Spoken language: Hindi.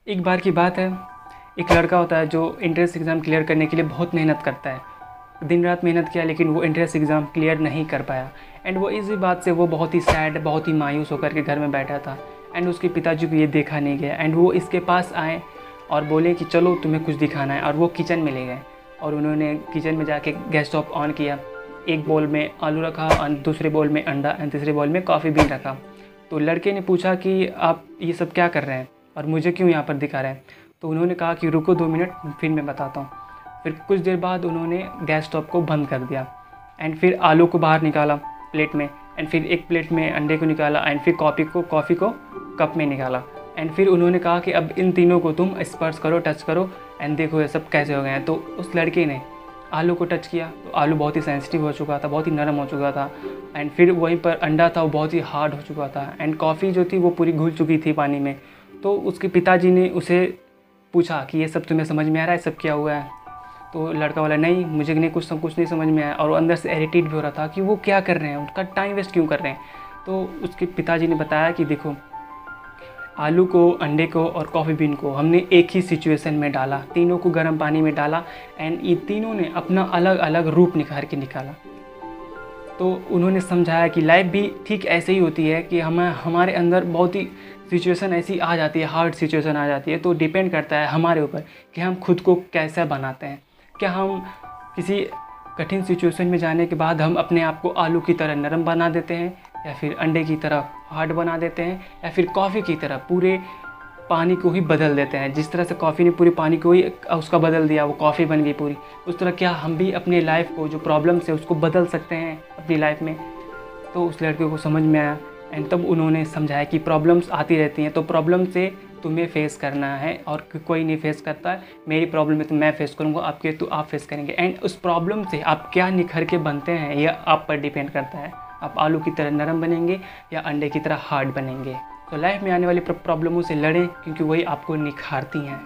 एक बार की बात है, एक लड़का होता है जो एंट्रेंस एग्ज़ाम क्लियर करने के लिए बहुत मेहनत करता है। दिन रात मेहनत किया लेकिन वो एंट्रेंस एग्ज़ाम क्लियर नहीं कर पाया। एंड वो इसी बात से वो बहुत ही सैड, बहुत ही मायूस होकर के घर में बैठा था। एंड उसके पिताजी को ये देखा नहीं गया एंड वो इसके पास आए और बोले कि चलो तुम्हें कुछ दिखाना है। और वो किचन में ले गए और उन्होंने किचन में जाके गैस स्टोव ऑन किया। एक बोल में आलू रखा और दूसरे बोल में अंडा एंड तीसरे बोल में कॉफ़ी बीन रखा। तो लड़के ने पूछा कि आप ये सब क्या कर रहे हैं और मुझे क्यों यहाँ पर दिखा रहे हैं। तो उन्होंने कहा कि रुको 2 मिनट, फिर मैं बताता हूँ। फिर कुछ देर बाद उन्होंने गैस स्टोव को बंद कर दिया एंड फिर आलू को बाहर निकाला प्लेट में एंड फिर एक प्लेट में अंडे को निकाला एंड फिर कॉफ़ी को कप में निकाला। एंड फिर उन्होंने कहा कि अब इन तीनों को तुम स्पर्श करो, टच करो एंड देखो ये सब कैसे हो गए हैं। तो उस लड़के ने आलू को टच किया तो आलू बहुत ही सेंसिटिव हो चुका था, बहुत ही नरम हो चुका था। एंड फिर वहीं पर अंडा था, वो बहुत ही हार्ड हो चुका था। एंड कॉफ़ी जो थी वो पूरी घुल चुकी थी पानी में। तो उसके पिताजी ने उसे पूछा कि ये सब तुम्हें समझ में आ रहा है, सब क्या हुआ है। तो लड़का वाला नहीं, मुझे नहीं, कुछ नहीं समझ में आया। और वो अंदर से इरिटेट भी हो रहा था कि वो क्या कर रहे हैं, उनका टाइम वेस्ट क्यों कर रहे हैं। तो उसके पिताजी ने बताया कि देखो, आलू को, अंडे को और कॉफ़ी बीन को हमने एक ही सिचुएशन में डाला, तीनों को गर्म पानी में डाला एंड ये तीनों ने अपना अलग अलग रूप निखार के निकाला। तो उन्होंने समझाया कि लाइफ भी ठीक ऐसे ही होती है कि हमारे अंदर बहुत ही सिचुएशन ऐसी आ जाती है, हार्ड सिचुएशन आ जाती है। तो डिपेंड करता है हमारे ऊपर कि हम खुद को कैसा बनाते हैं। क्या हम किसी कठिन सिचुएशन में जाने के बाद हम अपने आप को आलू की तरह नरम बना देते हैं, या फिर अंडे की तरह हार्ड बना देते हैं, या फिर कॉफ़ी की तरह पूरे पानी को ही बदल देते हैं। जिस तरह से कॉफ़ी ने पूरे पानी को ही उसका बदल दिया, वो कॉफ़ी बन गई पूरी, उस तरह क्या हम भी अपने लाइफ को, जो प्रॉब्लम्स है उसको बदल सकते हैं अपनी लाइफ में। तो उस लड़के को समझ में आया एंड तब उन्होंने समझाया कि प्रॉब्लम्स आती रहती हैं, तो प्रॉब्लम से तुम्हें फेस करना है और कोई नहीं फेस करता है। मेरी प्रॉब्लम है तो मैं फेस करूँगा, आपके तो आप फेस करेंगे। एंड उस प्रॉब्लम से आप क्या निखर के बनते हैं यह आप पर डिपेंड करता है। आप आलू की तरह नरम बनेंगे या अंडे की तरह हार्ड बनेंगे। तो लाइफ में आने वाली प्रॉब्लमों से लड़ें, क्योंकि वही आपको निखारती हैं।